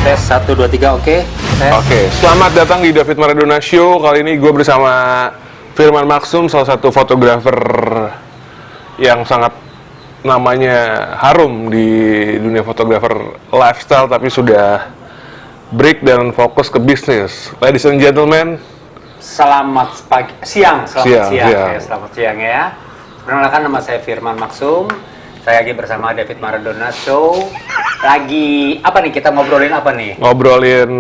Tes 1, 2, 3, oke. Oke, selamat datang di David Maradona Show. Kali ini gue bersama Firman Maksum, salah satu fotografer yang sangat namanya harum di dunia fotografer lifestyle, tapi sudah break dan fokus ke bisnis. Ladies and gentlemen, Selamat siang. Siang. Ya, selamat siang ya. Perkenalkan, nama saya Firman Maksum. Saya lagi bersama David Maradona Show. Lagi apa nih, kita ngobrolin apa nih? ngobrolin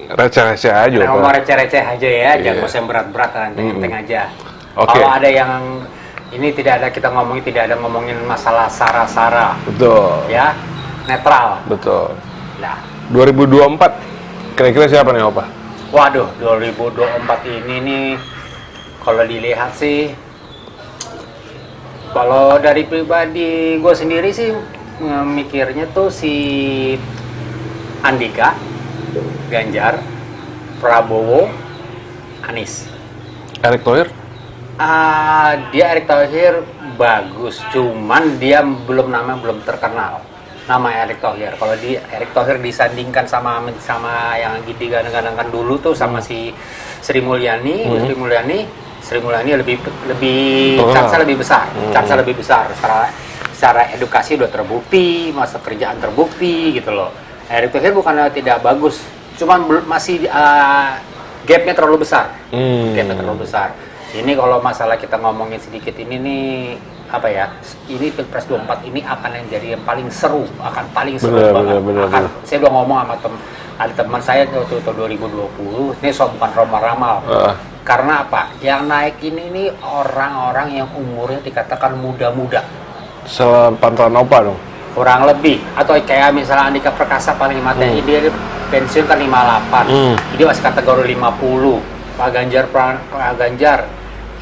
receh-receh aja, Kita ngomong Pak. receh-receh aja ya, jangan Iya. usah yang berat-berat, enteng-enteng aja. Oke. Kalau ada yang ini tidak ada ngomongin masalah sara-sara Betul, ya, netral. betul. Nah, 2024, kira-kira siapa nih, Opa? waduh, 2024 ini nih kalau dilihat sih, kalau dari pribadi gue sendiri sih mikirnya tuh si Andika, Ganjar, Prabowo, Anies. Erick Thohir? Dia Erick Thohir bagus, cuman dia namanya belum terkenal. Nama Erick Thohir. Kalau di Erick Thohir disandingkan sama yang digadang-gadangkan dulu tuh sama si Sri Mulyani, Sri Mulyani lebih chance lebih besar. Chance lebih besar secara edukasi udah terbukti, masa kerjaan terbukti gitu loh. Erick Thohir bukannya tidak bagus, cuman masih gapnya terlalu besar. Gapnya terlalu besar. Ini kalau masalah kita ngomongin sedikit ini nih, apa ya, ini Pilpres 24 ini akan yang jadi yang paling seru, akan paling seru banget. Bener. Saya udah ngomong sama ada teman saya waktu 2020, ini bukan ramal-ramal. Karena apa? Yang naik ini nih orang-orang yang umurnya dikatakan muda-muda. Sepantauan Opa dong? Kurang lebih. Atau kayak misalnya Andika Perkasa paling mati, dia pensiun kan 58. Dia masih kategori 50. Pak Ganjar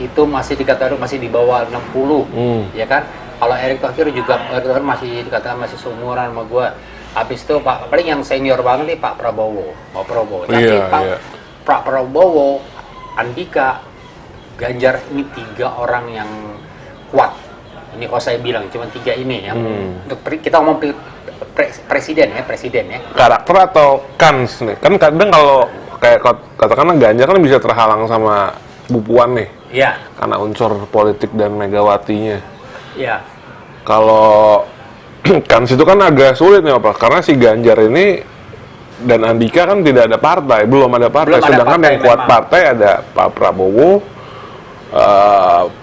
itu masih dikatakan masih di bawah 60, ya kan? Kalau Erick Thohir juga masih dikatakan masih seumuran sama gua. Habis itu paling yang senior banget nih Pak Prabowo. Tapi Pak Prabowo, Andika, Ganjar ini 3 orang yang kuat. Ini kalau saya bilang cuma 3 ini yang untuk kita ngomong presiden ya. Karakter atau kans nih? Kan kadang kalau kayak katakanlah Ganjar kan bisa terhalang sama Bu Puan nih. Iya. Karena unsur politik dan Megawatinya. Iya. Kalau kans itu kan agak sulit nih, Pak. Karena si Ganjar ini dan Andika kan tidak ada partai, belum ada partai. Sedangkan yang kuat partai ada Pak Prabowo,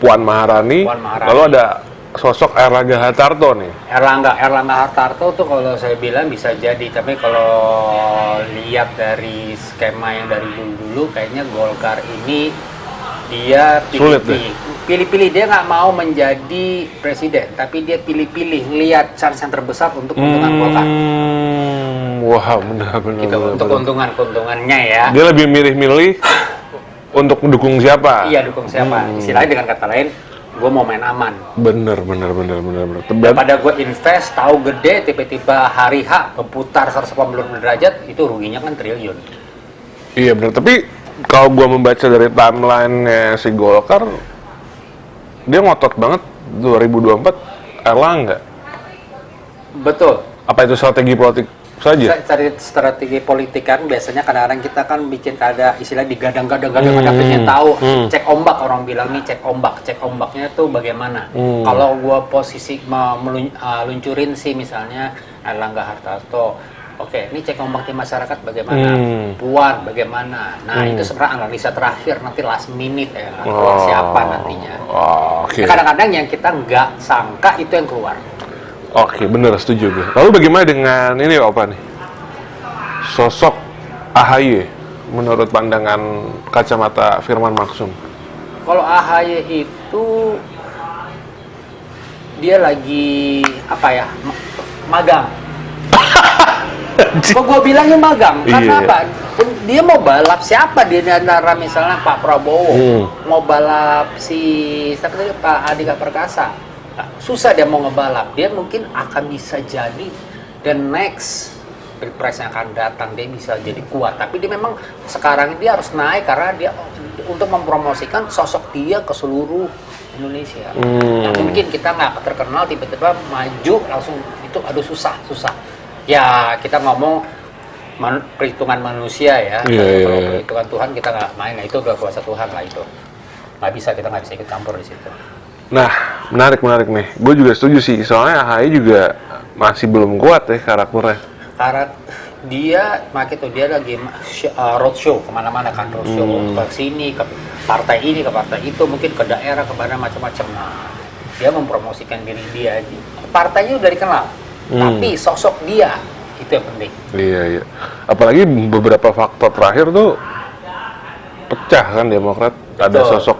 Puan Maharani, lalu ada sosok Erlangga Hartarto nih. Erlangga Hartarto tuh kalau saya bilang bisa jadi, tapi kalau lihat dari skema yang dari dulu kayaknya Golkar ini dia pilih-pilih, dia nggak mau menjadi presiden, tapi dia pilih-pilih lihat chance yang terbesar untuk keuntungan Golkar. Wah, benar-benar. Gitu, untuk keuntungannya ya. Dia lebih milih-milih untuk mendukung siapa? Iya, dukung siapa. Istilahnya dengan kata lain, gue mau main aman. Bener. Daripada gue invest, tahu gede, tiba-tiba hari H berputar 180 derajat, itu ruginya kan triliun. Iya bener, tapi kalau gue membaca dari timeline-nya si Golkar, dia ngotot banget 2024 Erlangga. Betul. Apa itu strategi politik saja? Strategi politik kan biasanya kadang-kadang kita kan bikin ada istilah digadang-gadang ada pengen tahu cek ombak, orang bilang nih cek ombaknya tuh bagaimana. Kalau gua posisi meluncurin sih misalnya Erlangga Hartarto, oke, ini cek ombak di masyarakat bagaimana, Puan bagaimana. Nah itu sebenarnya analisa terakhir, nanti last minute ya, siapa nantinya. Okay. Kadang-kadang yang kita nggak sangka itu yang keluar. Oke, bener, setuju gue. Lalu bagaimana dengan ini apa nih? Sosok AHY menurut pandangan kacamata Firman Maksum. Kalau AHY itu dia lagi apa ya? Magang. Kok gue bilangnya magang? Karena apa? Dia mau balap siapa di antara misalnya Pak Prabowo, mau balap si Pak Andika Perkasa. Susah dia mau ngebalap. Dia mungkin akan bisa jadi the next Pilpres yang akan datang, dia bisa jadi kuat. Tapi dia memang sekarang dia harus naik karena dia untuk mempromosikan sosok dia ke seluruh Indonesia. Nah, mungkin kita nggak terkenal tiba-tiba maju langsung itu, aduh susah. Ya kita ngomong perhitungan manusia ya. Iya, Kalau iya. perhitungan Tuhan kita nggak main, nah itu udah kuasa Tuhan lah itu. Kita nggak bisa ikut campur di situ. Nah, menarik nih. Gue juga setuju sih, soalnya AHY juga masih belum kuat ya karakternya. Karena dia lagi roadshow kemana-mana kan, roadshow ke sini, ke partai ini, ke partai itu, mungkin ke daerah, ke mana macam-macam. Nah, dia mempromosikan diri dia. Partainya udah dikenal, tapi sosok dia itu yang penting. Iya. Apalagi beberapa faktor terakhir tuh pecah kan Demokrat. Ada sosok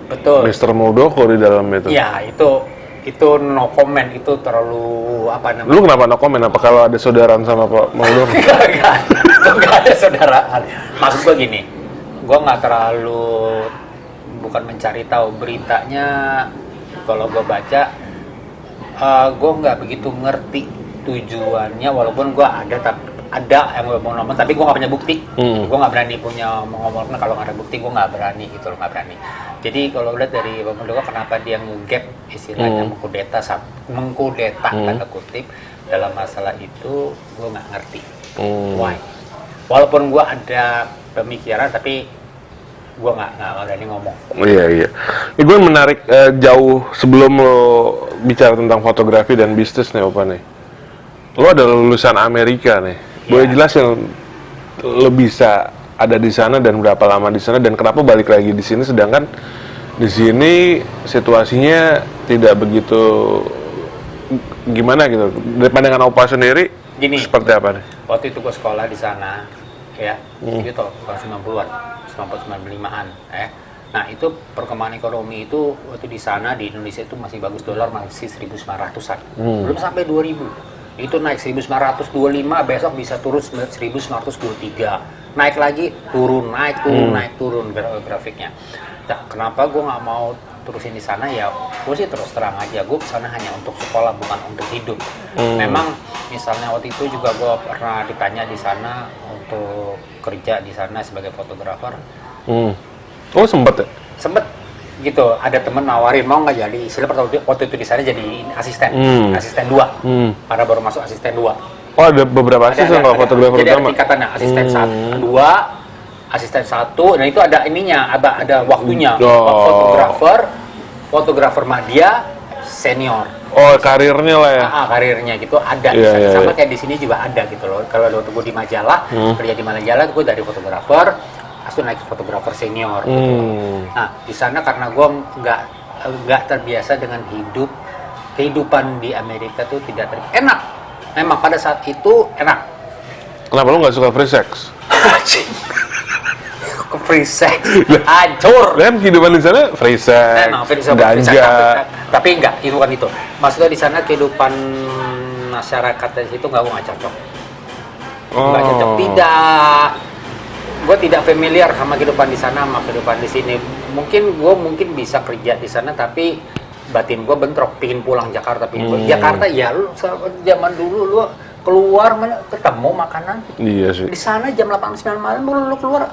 Betul. Mr. Muldoko di dalam itu. Ya, itu no comment, itu terlalu apa namanya? Lu kenapa no comment? Apa kalau ada saudaraan sama Pak Muldoko? Enggak ada saudaraan. Maksud gue gini, gue nggak terlalu, bukan mencari tahu beritanya. Kalau gue baca, gue nggak begitu ngerti tujuannya, walaupun gue ada yang gue mau ngomong, tapi gue nggak punya bukti. Gue nggak berani punya ngomongnya, kalau nggak ada bukti gue nggak berani gitu loh, nggak berani. Jadi kalau lihat dari Pak Muldoko, kenapa dia nge-gap istilahnya mengkudeta tanda kutip dalam masalah itu, gue nggak ngerti why. Walaupun gue ada pemikiran, tapi gue nggak berani ngomong. Iya. Ini gue menarik jauh sebelum lo bicara tentang fotografi dan bisnis nih, Opa nih. Lo ada lulusan Amerika nih. Boleh jelasin lo bisa ada di sana dan berapa lama di sana dan kenapa balik lagi di sini, sedangkan di sini situasinya tidak begitu gimana gitu. Dari pandangan Opa sendiri, Gini, seperti apa nih? waktu itu gue sekolah di sana, ya, itu tahun 90-an, 95-an, ya. Nah, itu perkembangan ekonomi itu waktu di sana, di Indonesia itu masih bagus, dolar masih 1.900-an, belum sampai 2.000. Itu naik 1925, besok bisa turun 1923, naik lagi, turun, naik, turun grafiknya. Nah, kenapa gue nggak mau terusin di sana ya? Gue sih terus terang aja, gue kesana hanya untuk sekolah, bukan untuk hidup. Memang misalnya waktu itu juga gue pernah ditanya di sana untuk kerja di sana sebagai fotografer. Oh sempet ya? Sempet gitu, ada temen nawarin mau nggak jadi, istilah waktu itu di sana jadi asisten 2, karena baru masuk asisten 2. Oh ada beberapa asisten kalau fotografer jadi utama? ada tingkatannya, asisten 1, 2, asisten 1, nah itu ada ininya, ada waktunya. Fotografer media senior. Oh karirnya lah ya? Karirnya gitu ada, sama kayak di sini juga ada gitu loh. Kalau waktu gue di majalah, kerja di majalah, gue dari fotografer langsung naik fotografer senior gitu. Nah di sana karena gue nggak terbiasa dengan kehidupan di Amerika tuh tidak enak. Memang pada saat itu enak. Kenapa lu nggak suka free sex? Free sex, hancur. Kan kehidupan di sana free sex, ganja. Tapi enggak, itu kan itu. Maksudnya di sana kehidupan masyarakat di situ nggak cocok. Nggak cocok, gue tidak familiar sama kehidupan di sana sama kehidupan di sini. Mungkin bisa kerja di sana, tapi batin gue bentrok, pingin pulang Jakarta, Jakarta ya lu zaman dulu lu keluar ketemu makanan. Iya sih. Di sana jam 8-9 malam lu keluar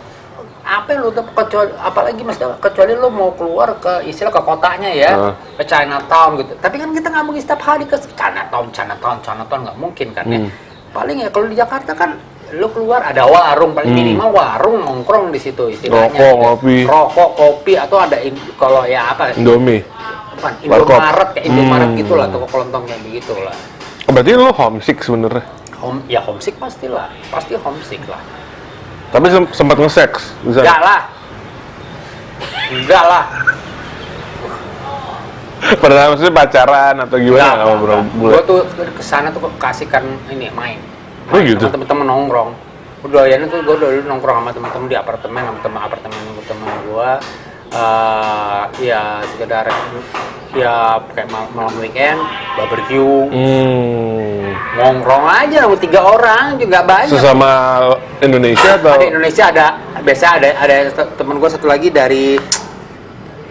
apa lu kecuali, apalagi kecuali lu mau keluar ke istilah ke kotanya ya, ke Chinatown gitu. Tapi kan kita nggak mungkin setiap hari ke Chinatown nggak mungkin kan ya. Paling ya kalau di Jakarta kan lu keluar ada warung, paling minimal warung nongkrong di situ istilahnya. Rokok, kopi atau ada kalau ya apa? Indomie. Indomaret kayak Indomaret gitulah, toko kelontong kayak begitulah. Berarti lu homesick sebenarnya? Homesick pasti homesick lah. Tapi sempat nge-sex? Enggak lah. Pernah maksudnya pacaran atau gimana? Gue tuh kesana tuh kasihkan ini main. Oh gitu? Sama temen-temen nongkrong. Udahannya tuh gue dulu nongkrong sama temen-temen di apartemen, sama temen gue. Ya sekedar ya kayak malam weekend, barbecue, nongkrong aja, 3 orang juga banyak. Sesama Indonesia atau? Ada Indonesia, biasa ada temen gue satu lagi dari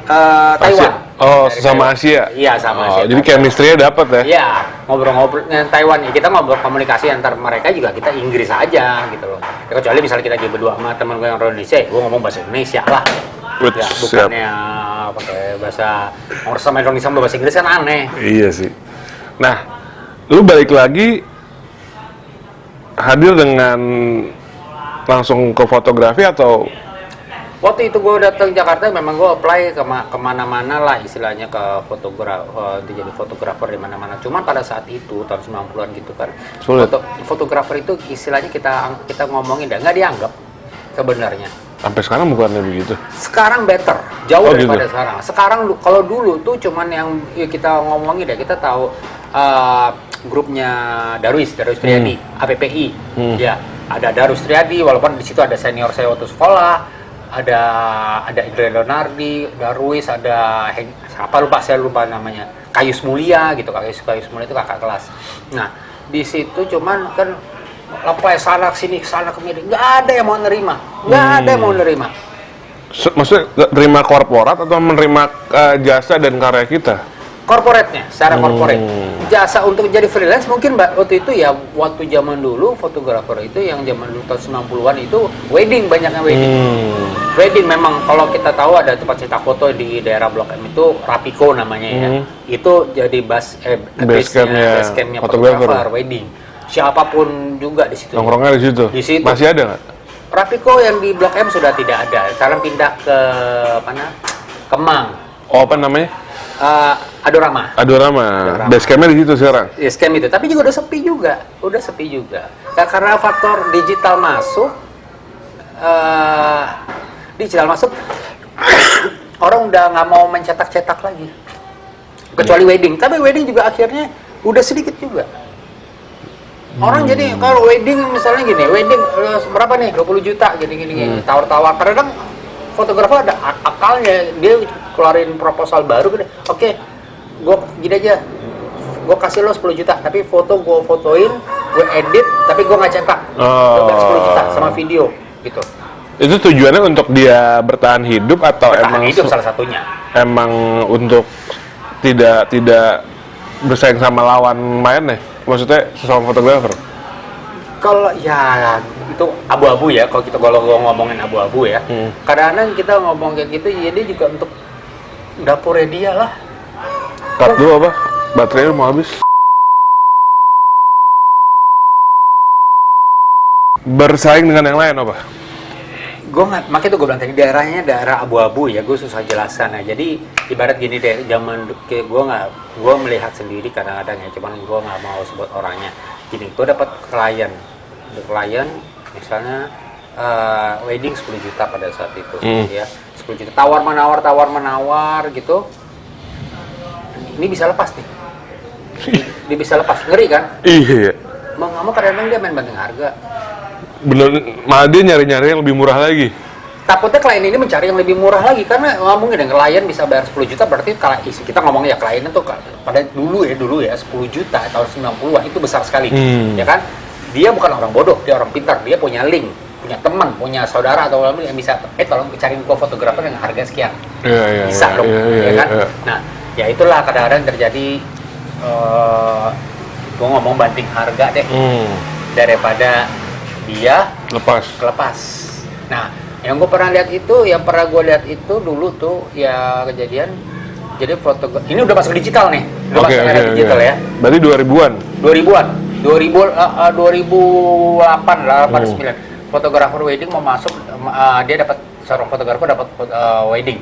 Taiwan. Oh, sesama Asia? Iya, sama Asia. Jadi chemistry-nya dapet ya? Iya, ngobrol-ngobrol dengan Taiwan ya, kita ngobrol komunikasi antar mereka juga kita Inggris aja gitu loh. Ya, kecuali misalnya kita berdua sama teman gue yang orang Indonesia, gue ngomong bahasa Indonesia lah. Ya, bukannya pakai bahasa orang sama Indonesia bahasa Inggris kan aneh. Iya sih. Nah, lu balik lagi hadir dengan langsung ke fotografi atau? Waktu itu gue datang Jakarta memang gue apply kemana-mana lah istilahnya ke untuk jadi fotografer di mana-mana. Cuman pada saat itu tahun 90-an gitu kan, Sulit. fotografer itu istilahnya kita ngomongin nggak dianggap sebenarnya. Sampai sekarang bukannya begitu? Sekarang better, jauh daripada gitu. sekarang. Sekarang kalau dulu tuh cuman yang kita ngomongin ya kita tahu grupnya Darwis Triadi, APPI, ya ada Darwis Triadi, walaupun di situ ada senior saya waktu sekolah. Ada Indra Leonardi, Darwis, ada saya lupa namanya, Kayus Mulia gitu, Kayus Mulia itu kakak kelas. Nah di situ cuman kan apa ya sana sini sana kemari, nggak ada yang mau nerima, Maksudnya terima korporat atau menerima jasa dan karya kita? Korporatnya, secara korporat. Jasa untuk jadi freelance mungkin waktu itu ya, waktu zaman dulu fotografer itu yang zaman dulu tahun 90-an itu wedding, banyaknya wedding. Wedding memang kalau kita tahu ada tempat cetak foto di daerah Blok M itu Rapico namanya ya. Itu jadi base campnya fotografer wedding. Siapapun juga di situ. Nongkrongnya di situ. Masih ada nggak? Rapico yang di Blok M sudah tidak ada. Sekarang pindah ke mana? Kemang. Oh, apa namanya? Adorama. Base campnya di situ sekarang. Ya, scam itu. Tapi juga udah sepi juga. Ya, karena faktor digital masuk, orang udah nggak mau mencetak-cetak lagi. Kecuali wedding. Tapi wedding juga akhirnya udah sedikit juga. Orang jadi kalau wedding misalnya gini, wedding berapa nih? 20 juta gini. Tawar-tawar. Kadang fotografer ada akalnya, dia keluarin proposal baru gitu. Oke, gue gini aja, gue kasih lo 10 juta, tapi foto gue fotoin, gue edit, tapi gue nggak cetak. Gue bayar 10 juta sama video gitu. Itu tujuannya untuk dia bertahan hidup atau Bertahan emang hidup salah satunya. Emang untuk tidak bersaing sama lawan mainnya? Maksudnya sesama fotografer? Kalau ya itu abu-abu ya, kalau ngomongin abu-abu ya. Kadang-kadang kita ngomong kayak gitu, jadi juga untuk dapurnya dia lah. Cut dulu apa? Baterainya mau habis. Bersaing dengan yang lain apa? Makanya tuh gue bilang tadi daerahnya daerah abu-abu ya, gue susah jelasan ya. Jadi ibarat gini deh, gue melihat sendiri kadang-kadang ya, cuman gue nggak mau sebut orangnya. Gini, gue dapat klien misalnya wedding 10 juta pada saat itu, ya 10 juta tawar menawar gitu. Ini bisa lepas nih, dia bisa lepas, ngeri kan? Iya. Mau nggak mau kadang-kadang dia main banting harga. Bener, malah dia nyari-nyari yang lebih murah lagi. Takutnya klien ini mencari yang lebih murah lagi, karena ngomongin dengan klien bisa bayar 10 juta, berarti kalau kita ngomongnya ya kliennya tuh pada dulu ya 10 juta tahun 90-an itu besar sekali, ya kan? Dia bukan orang bodoh, dia orang pintar, dia punya link, punya teman, punya saudara atau orang yang bisa, tolong cariin gua fotografer yang harga sekian, bisa dong, ya kan? Nah, ya itulah kadang-kadang terjadi, gua ngomong banting harga deh, daripada dia lepas. Nah, yang gue pernah lihat itu, dulu tuh ya kejadian. Jadi ini udah masuk digital nih, digital ya. Berarti 2000-an. 2008 lah, 89. Fotografer wedding mau masuk, dia dapat seorang fotografer dapat wedding,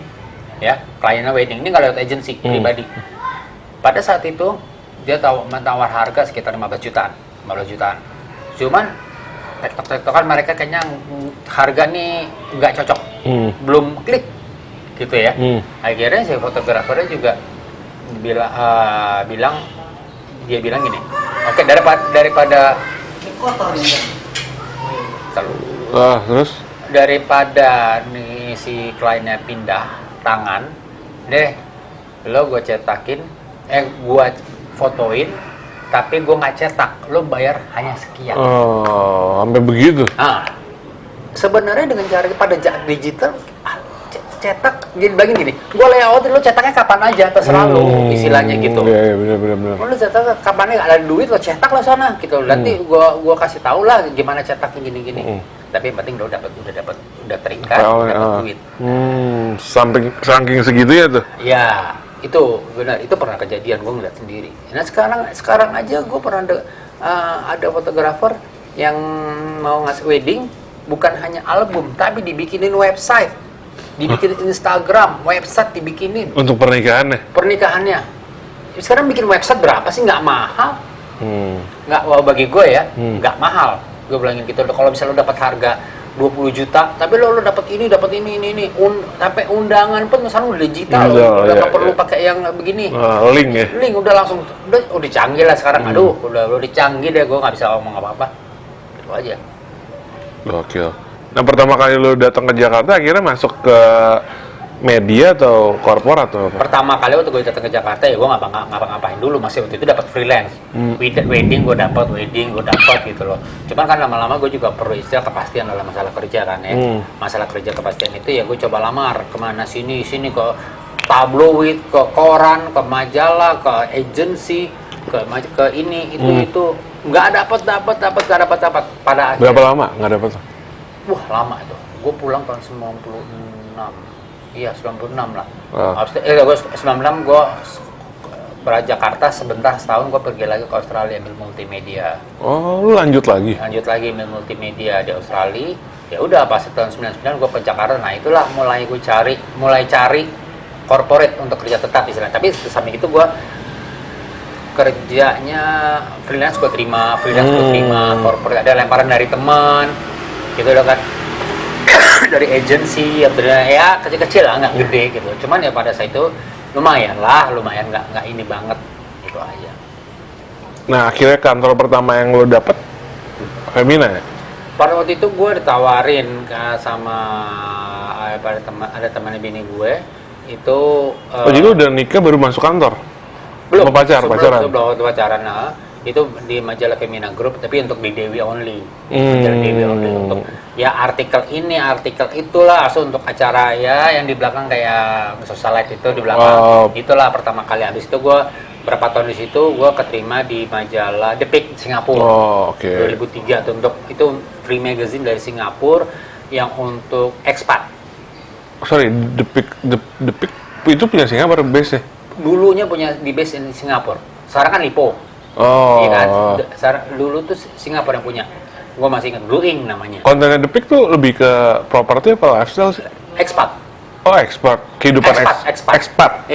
ya kliennya wedding. Ini nggak lewat agensi pribadi. Pada saat itu dia mentawar harga sekitar 15 jutaan. Cuman tektok-tektokan mereka kayaknya harga nih nggak cocok, belum klik gitu ya. Akhirnya si fotografernya juga bilang gini, oke, daripada terus daripada nih si kliennya pindah tangan, lo gue cetakin, gue fotoin, tapi gue nggak cetak, lo bayar hanya sekian. Oh, sampai begitu? Sebenarnya dengan cara pada digital, cetak, jadi gini, gue layout, lo cetaknya kapan aja, terserah lo, istilahnya gitu. Iya, benar. Lo cetak kapan ada duit, lo cetak lah sana, gitu. Nanti gue kasih tau lah gimana cetaknya gini. Tapi yang penting lo udah terikat, dapat duit. Saking segitu ya tuh? Ya. Itu benar, itu pernah kejadian, gue ngeliat sendiri. Nah sekarang aja gue pernah ada fotografer yang mau ngasih wedding bukan hanya album, tapi dibikinin website, dibikinin Instagram, website dibikinin Untuk pernikahannya. pernikahannya. Sekarang bikin website berapa sih? Nggak mahal. Nggak, wah bagi gue ya, nggak mahal. Gue bilangin gitu, kalau misalnya lo dapat harga 20 juta, tapi lo dapat ini, sampai undangan pun misalnya udah digital, udah nggak perlu pakai yang begini. Link ya. Link udah langsung, udah canggih lah sekarang. Aduh, udah canggih deh, gue nggak bisa ngomong apa-apa. Itu aja. Gokil. Nah, pertama kali lu datang ke Jakarta akhirnya masuk ke media atau korporat atau apa? Pertama kali waktu gue datang ke Jakarta ya gue ngapa-ngapain dulu, masih waktu itu dapat freelance. Wedding gue dapat gitu loh. Cuman kan lama-lama gue juga perlu istilah kepastian dalam masalah kerja kan ya. Masalah kerja kepastian itu ya gue coba lamar kemana sini ke tabloid, ke koran, ke majalah, ke agensi, ke ini itu nggak dapat. Pada akhirnya, Berapa lama nggak dapat? wah lama itu. Gue pulang tahun 96. Iya, 96 lah. Habis itu, gue 96 gue Jakarta sebentar, setahun gue pergi lagi ke Australia ambil multimedia. Oh, lu lanjut lagi? Lanjut lagi ambil multimedia di Australia. Ya udah pas tahun 99 gue ke Jakarta. Nah itulah mulai cari corporate untuk kerja tetap istilahnya. Tapi sampai itu gue kerjanya freelance gue terima, corporate ada lemparan dari teman, gitu loh kan. Dari agensi ya kecil-kecil lah, nggak gede gitu. Cuman ya pada saat itu lumayan nggak ini banget gitu aja. Nah, akhirnya kantor pertama yang lo dapet Femina ya? Pada waktu itu gue ditawarin sama ada temannya bini gue itu. Oh, jadi lu udah nikah baru masuk kantor? Belum. Pacaran? Sebelum pacaran. Itu di majalah Femina Group, tapi untuk di Dewi only. Majalah Dewi only untuk ya artikel ini, artikel itulah, langsung untuk acara ya yang di belakang kayak socialite itu di belakang. Itulah pertama kali. Habis itu gue berapa tahun di situ gue keterima di majalah The Peak Singapura. 2003 tuh, untuk itu free magazine dari Singapura yang untuk expat. Sorry, The Peak itu punya Singapura base ya? Dulunya punya di base di Singapura. Sekarang kan Lipo. Iya kan, dulu tuh Singapura yang punya. Gue masih ingat Blue Ink namanya. Kontennya The Peak tuh lebih ke properti apa lifestyle sih? Expat. Oh, expat. Kehidupan expat.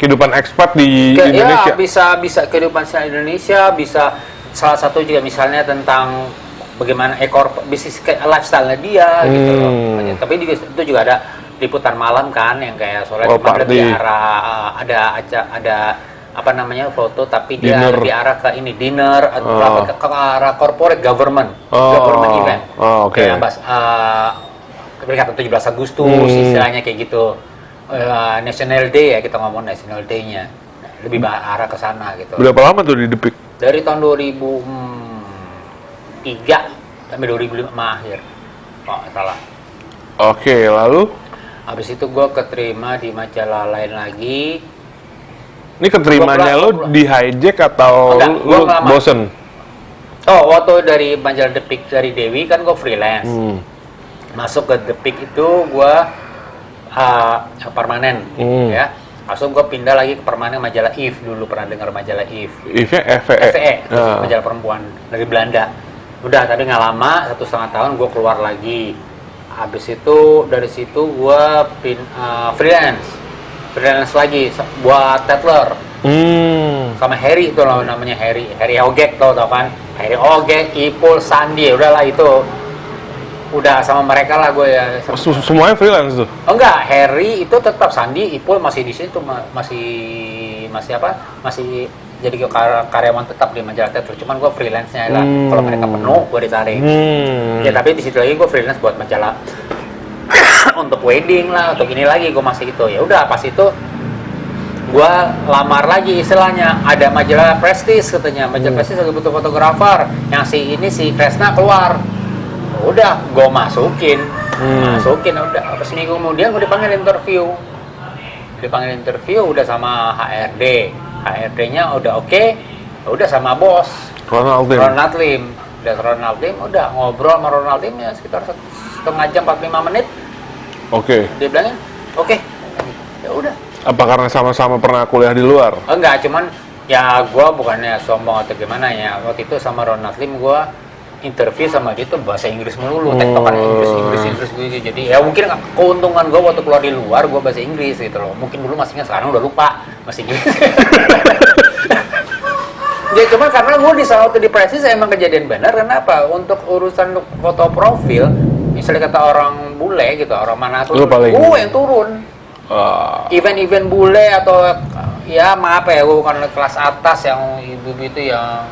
Kehidupan expat di Indonesia. Ya, bisa kehidupan Indonesia, bisa salah satu juga misalnya tentang bagaimana bisnis lifestyle-nya dia gitu loh. Tapi itu juga ada liputan malam kan yang kayak soalnya cuma lebih arah ada apa namanya foto, tapi dia dinner. lebih arah ke ini dinner atau ke arah corporate government event. Kayak peringatan 17 Agustus istilahnya kayak gitu. National Day ya, kita ngomong National Day-nya. Lebih arah ke sana gitu. Berapa lama tuh di The Peak? Dari tahun 2003 sampai 2005 akhir. Oh, salah. Oke, lalu? Habis itu gue keterima di majalah lain lagi. Ini keterimanya lo di hijack atau lo bosen? Oh, waktu dari majalah The Peak dari Dewi kan gue freelance. Masuk ke The Peak itu gue permanen, ya. Langsung gue pindah lagi ke permanen majalah If, dulu pernah dengar majalah If. If-nya FE, majalah perempuan dari Belanda. Udah, tapi nggak lama, 1,5 tahun gue keluar lagi. Habis itu dari situ gue freelance lagi buat Tetler. Sama Harry itu loh, namanya Harry Ogek, tau kan? Harry Ogek, Ipul, Sandi, udahlah itu. Udah sama mereka lah gue ya. Semuanya freelance tuh? Oh enggak, Harry itu tetap, Sandi, Ipul masih di situ, masih jadi karyawan tetap di majalah Tetler. Cuman gue freelance-nya lah. Kalau mereka penuh, gue ditarik. Ya tapi di situ lagi gue freelance buat majalah untuk wedding lah, untuk ini lagi gue masih itu. Ya udah, pas itu gue lamar lagi istilahnya, ada majalah Prestige katanya, majalah Prestige lagi butuh fotografer, yang si Kresna keluar. Udah, gue masukin, udah. Seminggu kemudian gue dipanggil interview, udah sama HRD-nya udah oke. Udah sama bos Ronald Lim, udah ngobrol sama Ronald Lim ya sekitar setengah jam 45 menit. Dia bilangin oke. Ya udah. Apa karena sama-sama pernah kuliah di luar? Enggak, cuman ya gue bukannya sombong atau gimana ya. Waktu itu sama Ronald Lim gue interview sama dia tuh bahasa Inggris melulu, tektokan Inggris gitu. Jadi ya mungkin keuntungan gue waktu keluar di luar gue bahasa Inggris gitu loh. Mungkin dulu masih ingat, sekarang udah lupa bahasa Inggris. Ya cuma karena gue di saat waktu di Prestis emang kejadian benar. Kenapa? Untuk urusan foto profil, misalnya kata orang bule gitu, orang mana tuh, gue yang turun. Event-event bule atau ya maaf ya, gue bukan kelas atas yang itu yang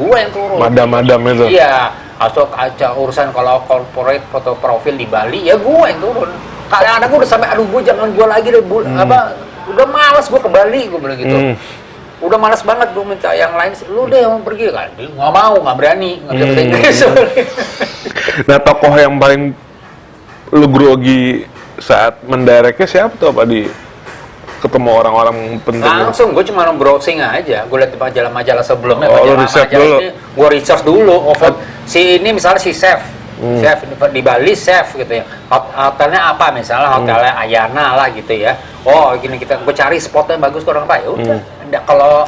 gue yang turun. Madam itu. Iya, atau aja urusan kalau corporate foto profil di Bali ya gue yang turun. Kadang-kadang gue udah sampai aduh gue jangan gue lagi deh udah malas gue ke Bali, gue bilang gitu. Udah malas banget gue minta yang lain, lu deh yang pergi kan, nggak mau, nggak berani, nggak bisa bahasa Inggris. Nah, tokoh yang paling lu grogi saat mendirectnya siapa tuh, apa di ketemu orang-orang penting? Langsung gue cuma browsing aja, gue liat majalah-majalah sebelumnya, majalah ini gue research dulu. Si ini misalnya si chef di Bali chef gitu ya, hotelnya apa misalnya, hotelnya Ayana lah gitu ya. Oh gini, gue cari spotnya bagus kurang apa ya udah. Kalau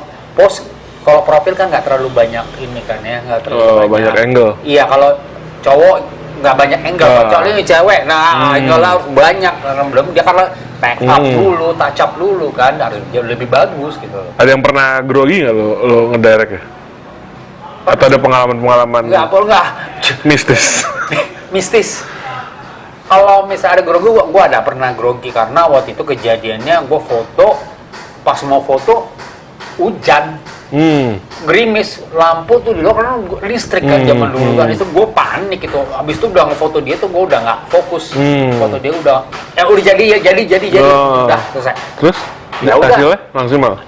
kalau profil kan nggak terlalu banyak ini kan ya, nggak terlalu banyak angle. Iya, kalau cowok nggak banyak angle, kecuali cewek. Nah, angle harus banyak karena belum dia karena pack up dulu, touch up dulu kan, harus jauh lebih bagus gitu. Ada yang pernah grogi nggak lo ngedirect ya? Atau ada pengalaman-pengalaman? Enggak. Mistis. Mistis. Kalau misalnya ada grogi, gue ada pernah grogi karena waktu itu kejadiannya gue foto, pas mau foto hujan, gerimis, lampu tuh di luar karena listrik kan zaman dulu kan, itu gue panik itu. Abis itu udah ngefoto dia tuh gue udah nggak fokus, foto dia udah jadi, udah selesai. Terus? Ya udah. Hasilnya maksimal?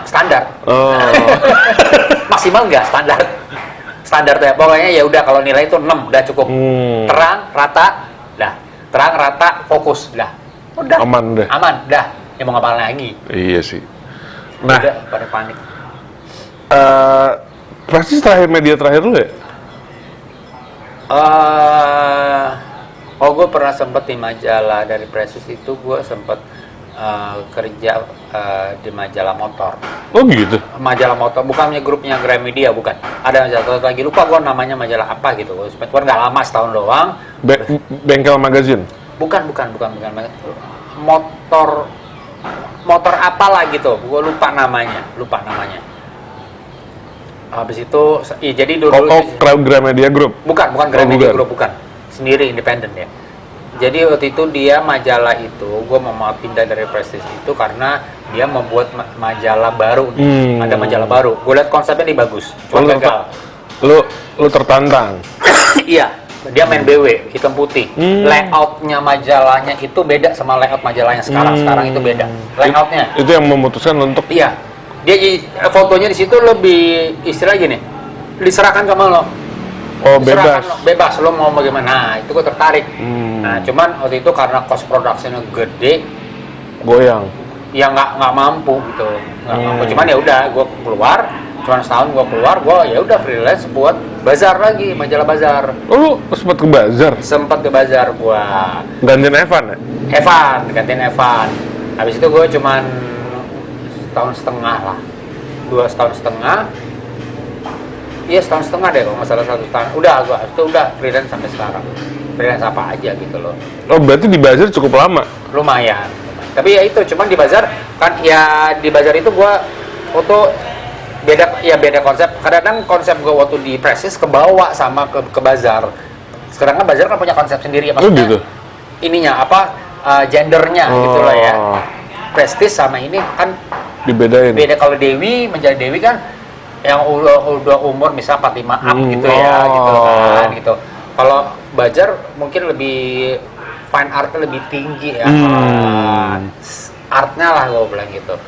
Standar. Maksimal nggak standar tuh ya. Pokoknya ya udah kalau nilai itu 6 udah cukup. Terang, rata, fokus, udah. Aman, dah. Ya mau ngapain lagi? Iya sih. Nah, udah pada panik. Pasti media terakhir lu ya? Gue pernah sempet di majalah dari Prestis itu, gue sempet kerja di majalah motor. Oh gitu? Majalah motor, bukannya grupnya Gramedia, bukan. Ada majalah lagi, lupa gue namanya majalah apa gitu. Gue sempet keluar nggak lama, setahun doang. Bengkel magazine? Bukan. Motor apalah gitu, gue lupa namanya. Habis itu, jadi dulu. Gramedia Group? Bukan Gramedia Group, bukan. Sendiri, independen ya. Jadi waktu itu dia majalah itu, gue mau pindah dari Prestis itu karena dia membuat majalah baru. Ada majalah baru. Gue liat konsepnya ini bagus, cuma gagal. Lu tertantang? Iya. Dia main BW, hitam putih. Layoutnya majalahnya itu beda sama layout majalahnya sekarang. Sekarang itu beda. Layoutnya. Itu yang memutuskan untuk. Iya. Dia fotonya di situ lebih istilah gini. Diserahkan sama lo. Oh, bebas. Lo mau bagaimana? Nah, itu gue tertarik. Nah, cuman waktu itu karena cost production-nya gede, goyang. Ya nggak mampu gitu. Nggak mampu. Cuman ya udah, gue keluar. Cuman setahun gue keluar, gue ya udah freelance buat bazar lagi, majalah bazar. Oh, lu sempat ke bazar? Sempat ke bazar gua. Gantiin Evan ya? Gantiin Evan. Habis itu gue cuman setahun setengah lah. 2 tahun setengah. Iya, setahun setengah deh kalau nggak salah, 1 tahun. Udah freelance sampai sekarang. Freelance apa aja gitu loh. Oh, berarti di bazar cukup lama? Lumayan. Tapi ya itu, cuman di bazar kan ya di bazar itu gua foto beda konsep. Kadang-kadang konsep gue waktu di Prestis kebawa sama ke bazar. Sekarang kan bazar kan punya konsep sendiri ya, maksudnya gitu? Ininya apa, gendernya gitu loh ya. Prestis sama ini kan dibedain. Beda. Kalau menjadi Dewi kan yang udah umur misal 45 up gitu ya, gitu kan gitu. Kalau bazar mungkin lebih fine art lebih tinggi ya. Artnya lah gue bilang gitu.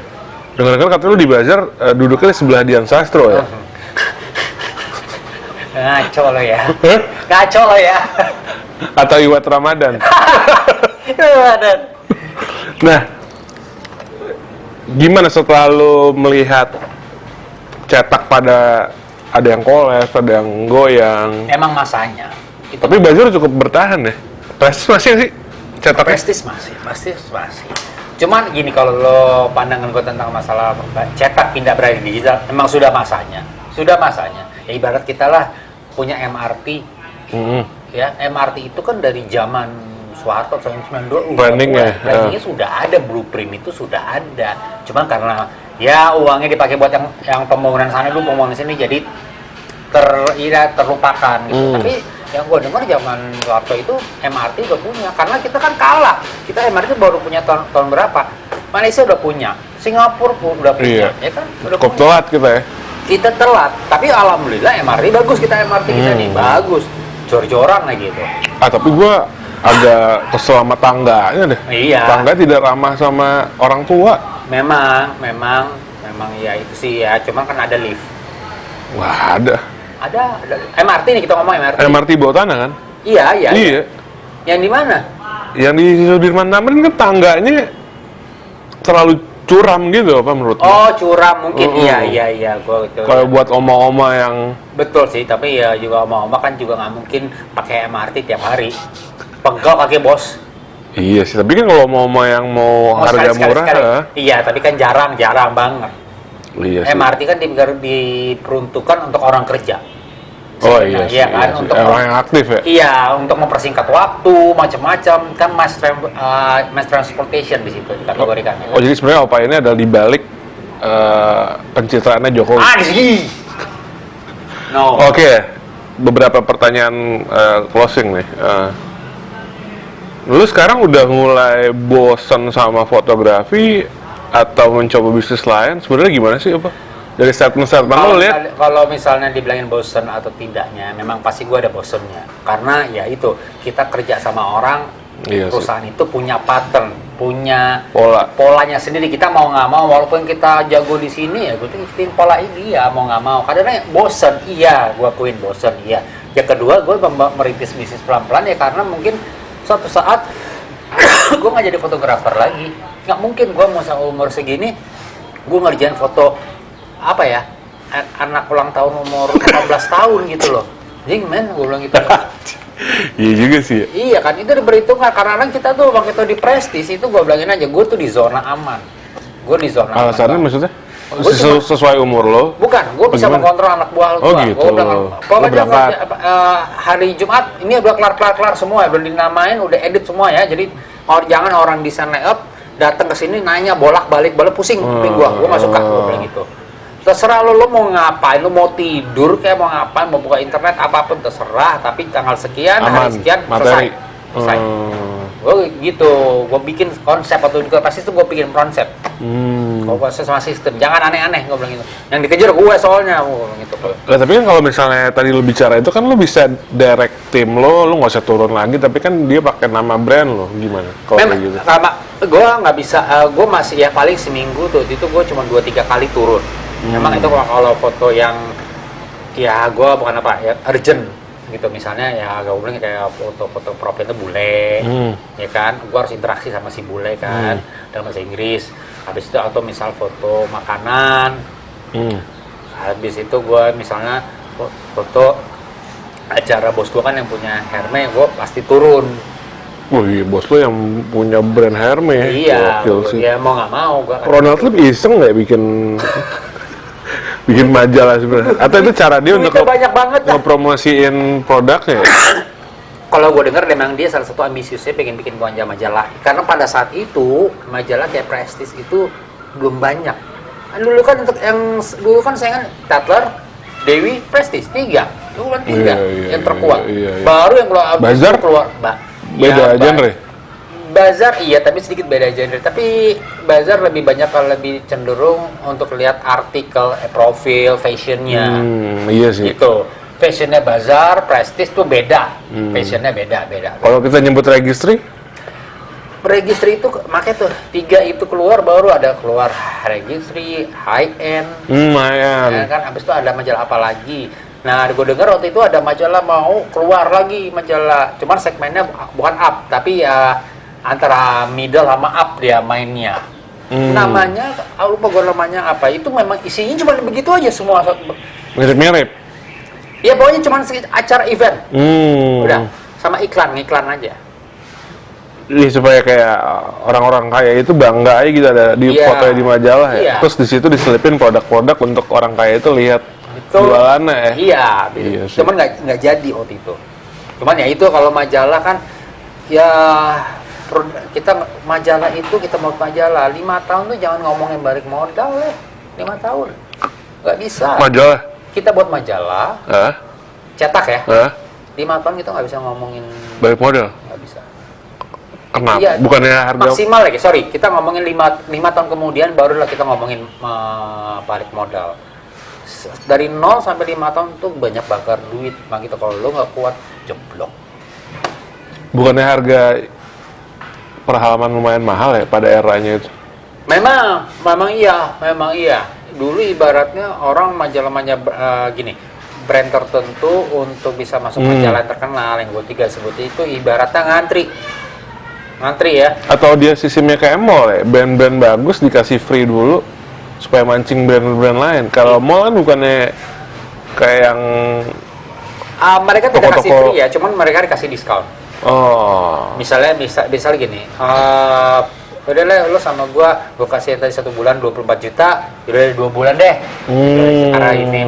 Dengar-dengar katanya lu di bazar duduknya di sebelah Dian Sastro ya? Ngaco lo ya. Atau Iwat Ramadan? Nah, gimana setelah lu melihat cetak pada ada yang kolaps, ada yang goyang? Emang masanya. Tapi bazar cukup bertahan ya? Prestis masih sih? Cetaknya? Prestis masih. Cuman gini, kalau lo pandangan gue tentang masalah cetak pindah beralih digital, emang sudah masanya. Ya ibarat kita lah, punya MRT. Hmm. Ya, MRT itu kan dari zaman Soeharto tahun 92 Planningnya, planningnya sudah ada, blueprint itu sudah ada. Cuman karena ya uangnya dipakai buat yang pembangunan sana dulu, pembangunan sini, jadi terlupakan gitu. Tapi yang gue dengar zaman Soeharto itu MRT udah punya, karena kita kan kalah. Kita MRT baru punya tahun berapa? Malaysia udah punya, Singapura pun udah punya, ya kan? Udah Cukup punya. telat kita ya. Kita telat, tapi alhamdulillah MRT bagus, kita MRT kita nih bagus, jor-joran lah gitu. Tapi gua agak kesel sama tangganya deh. Iya. Tangga tidak ramah sama orang tua. Memang ya itu sih ya, cuman kan ada lift. Wah, ada. Ada MRT nih, kita ngomong MRT. MRT bawah tanah kan? Iya. Iya. Yang di mana? Yang di Sudirman Tamrin kan tangganya terlalu curam gitu apa menurut lu? Oh, curam mungkin. Iya, gua gitu. Kalau buat oma-oma yang Betul sih, tapi ya juga oma-oma kan juga nggak mungkin pakai MRT tiap hari. Pegel kaki bos. iya sih, tapi kan kalau oma-oma yang mau harga murah, Iya, tapi kan jarang banget. iya sih. MRT kan diperuntukkan untuk orang kerja. Oh iya sih, Iya kan, iya sih. untuk Orang yang aktif ya. Iya, untuk mempersingkat waktu, macam-macam kan mass transportation di situ dikategorikan. Oh jadi sebenarnya Opa ini adalah dibalik pencitraannya Jokowi. Anjing. No. Oke, beberapa pertanyaan closing nih. Lu sekarang udah mulai bosan sama fotografi atau mencoba bisnis lain? Sebenarnya gimana sih, apa? Dari statement-statement lu lihat? Kalau misalnya dibilangin bosen atau tidaknya, memang pasti gue ada bosennya. Karena ya itu, kita kerja sama orang, Iya perusahaan itu punya pattern, punya Pola. polanya sendiri. Kita mau nggak mau, walaupun kita jago di sini ya, gue ikutin pola ini ya, mau nggak mau. Kadang-kadang bosen, iya, gue akuin bosen, iya. Yang kedua, gue merintis bisnis pelan-pelan ya, karena mungkin suatu saat gue nggak jadi fotografer lagi. Nggak mungkin gue mau umur segini, gue ngerjain foto apa ya, anak ulang tahun umur 15 tahun gitu loh. Jing men, gue bilang gitu. Iya juga sih. Iya kan, itu diperhitungkan karena kan kita tuh waktu itu di prestis itu gue bilangin aja, gue tuh di zona aman. Gue di zona aman. Alasannya maksudnya? Gua cuma- Sesuai umur lo? Bukan, gue bisa Bagaimana? mengontrol anak buah gue. Oh, gitu. Gue bilang, Lo pokoknya berangkat. hari Jumat ini udah kelar semua, udah dinamain, udah edit semua ya. Jadi jangan orang desain layout datang ke sini nanya bolak-balik pusing kuping gue nggak suka, gue bilang gitu. Terserah lo mau ngapain, lo mau tidur kayak mau ngapain, mau buka internet apapun terserah, tapi tanggal sekian, Aman, hari sekian materi. selesai. Gue gitu, gue bikin konsep atau juga pasti itu gue bikin konsep. Gue proses sama sistem, jangan aneh-aneh, gue bilang gitu. Yang dikejar gue soalnya, gue bilang gitu. Nah, tapi kan kalau misalnya tadi lo bicara itu kan lo bisa direct tim lo nggak usah turun lagi, tapi kan dia pakai nama brand lo, gimana? Kalau kayak gitu? Gue nggak bisa, gue masih ya paling seminggu tuh, itu gue cuma 2-3 kali turun. Memang itu kalau foto yang ya gue bukan apa ya urgent gitu, misalnya ya gue bilang kayak foto-foto profil itu bule, ya kan, gue harus interaksi sama si bule kan dalam bahasa Inggris. Habis itu atau misal foto makanan, habis itu gue misalnya foto acara bos gue kan yang punya Hermes, gue pasti turun. Oh iya, bos lo yang punya brand Hermes. Iya, Gokil sih. ya mau nggak mau gue. Ronald Trump iseng nggak bikin majalah sebenarnya? Atau itu cara dia untuk banyak banget dah. ngepromosiin produknya ya? Kalau gue dengar memang dia salah satu ambisiusnya pengen bikin majalah. Karena pada saat itu majalah kayak Prestige itu belum banyak. Dulu kan saya kan Tatler, Dewi, Prestige 3. Itu kan 3 Iya, yang terkuat. iya. Baru yang keluar Bazar? Beda Ya, genre? Bazar iya, tapi sedikit beda genre. Tapi Bazar lebih banyak, lebih cenderung untuk lihat artikel, profil, fashionnya. Iya sih. Gitu. Fashionnya Bazar, Prestige tuh beda. Fashionnya beda. Kalau kita nyebut registry? Registry itu makanya tuh 3 itu keluar, baru ada keluar registry, high end. Ya kan, habis itu ada majalah apa lagi? Nah, gue dengar waktu itu ada majalah mau keluar lagi majalah. Cuman segmennya bukan up, tapi ya antara middle sama up dia mainnya. Namanya, lupa gue namanya apa. Itu memang isinya cuma begitu aja semua. Mirip-mirip? Ya pokoknya cuma acara event. Udah, sama iklan aja. Iya, supaya kayak orang-orang kaya itu bangga aja gitu ada di Iya. fotonya di majalah ya. Iya. Terus di situ diselipin produk-produk untuk orang kaya itu lihat. jualannya ya. Iya, Iya sih. cuman nggak jadi waktu itu. Cuman ya itu kalau majalah kan ya kita majalah itu kita mau majalah 5 tahun tuh jangan ngomongin balik modal 5 tahun nggak bisa. Majalah. Kita buat majalah cetak ya 5 tahun kita nggak bisa ngomongin balik modal. nggak bisa. Kenapa? Iya, Bukannya harga maksimal lagi, sorry, kita ngomongin 5 tahun kemudian barulah kita ngomongin balik modal. Dari 0 sampai 5 tahun tuh banyak bakar duit, gitu. Kalau lo nggak kuat, jeblok. bukannya harga per halaman lumayan mahal ya pada eranya itu? Memang iya. Dulu ibaratnya orang majalah-majalah gini, brand tertentu untuk bisa masuk majalah terkenal yang gue tiga sebut itu ibaratnya ngantri ya. Atau dia sistemnya kayak mall ya, brand-brand bagus dikasih free dulu supaya mancing brand-brand lain. Kalau mall kan bukannya kayak yang Mereka tidak kasih toko-toko. free ya, cuman mereka dikasih diskon. Misalnya gini, udah lah lo sama gua kasih tadi 1 bulan 24 juta, udah 2 bulan deh. Karena ini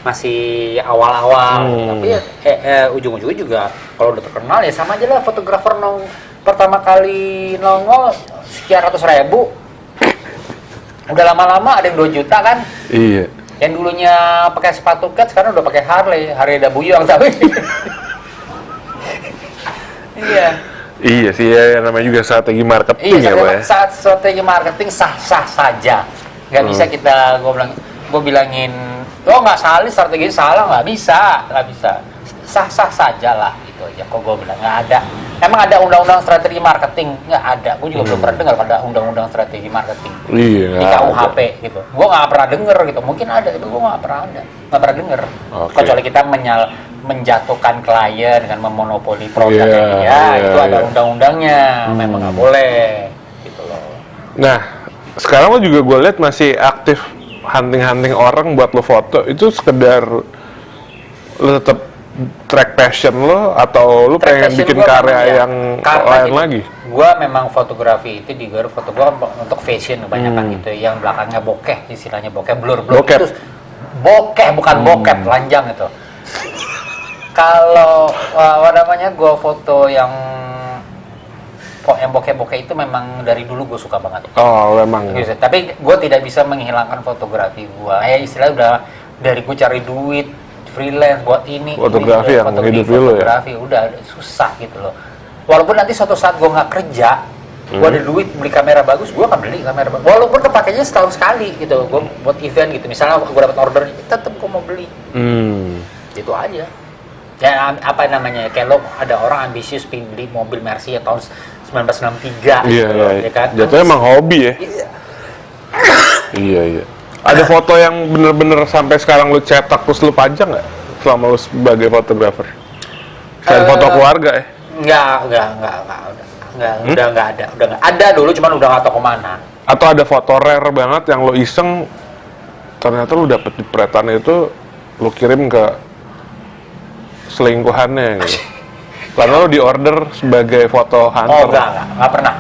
masih awal-awal, tapi ujung-ujungnya juga kalau udah terkenal ya sama aja lah fotografer pertama kali nongol sekian ratus ribu, udah lama-lama ada yang 2 juta kan. Iya. Yang dulunya pakai sepatu cat sekarang udah pakai Harley Dabuang tapi. Iya sih ya, namanya juga strategi marketing ya, Pak ya. Saat strategi marketing sah-sah saja. Nggak bisa gue bilangin, nggak salah strategi salah, nggak bisa. Sah-sah saja lah, gitu aja. Kok gue bilang nggak ada. Emang ada undang-undang strategi marketing? Nggak ada. Gue juga belum pernah dengar ada undang-undang strategi marketing Iya. di KUHP gitu. Gue nggak pernah denger gitu. Mungkin ada, tapi gue nggak pernah denger. Oke. Kecuali kita menjatuhkan klien dengan memonopoli produknya, itu ada undang-undangnya. Memang nggak boleh, gitu loh. Nah, sekarang lo juga gue lihat masih aktif hunting orang buat lo foto. Itu sekedar lo tetap track passion lo atau lo pengen bikin karya yang lain lagi? Gua memang fotografi itu di gua foto gua untuk fashion kebanyakan gitu, yang belakangnya bokeh, istilahnya bokeh, blur itu bokeh bukan bokep telanjang itu. Kalau gua foto yang bokeh itu memang dari dulu gue suka banget. Oh, memang. Tapi gue tidak bisa menghilangkan fotografi gue. Istilahnya udah dari gue cari duit freelance buat ini fotografi yang hidup dulu ya. Fotografi udah susah gitu loh. Walaupun nanti suatu saat gue nggak kerja, gue ada duit beli kamera bagus, gue akan beli kamera bagus. Walaupun kepakainya setahun sekali gitu, gue buat event gitu. Misalnya gue dapat order, tetap gue mau beli. Itu aja. Ya apa namanya? Kayak lo ada orang ambisius pengen beli mobil Mercy ya tahun 1963. Iya, gitu, ya kan? Jatuhnya emang hobi ya. Iya. Iya. Ada foto yang bener-bener sampai sekarang lu cetak terus lu pajang nggak selama lu sebagai fotografer? Selain foto keluarga ya? Udah nggak ada. Ada dulu, cuman udah nggak tahu kemana. Atau ada foto rare banget yang lo iseng, ternyata lu dapet jepretan itu, lu kirim ke selingkuhannya gitu. Karena lo di order sebagai foto hunter. Nggak pernah.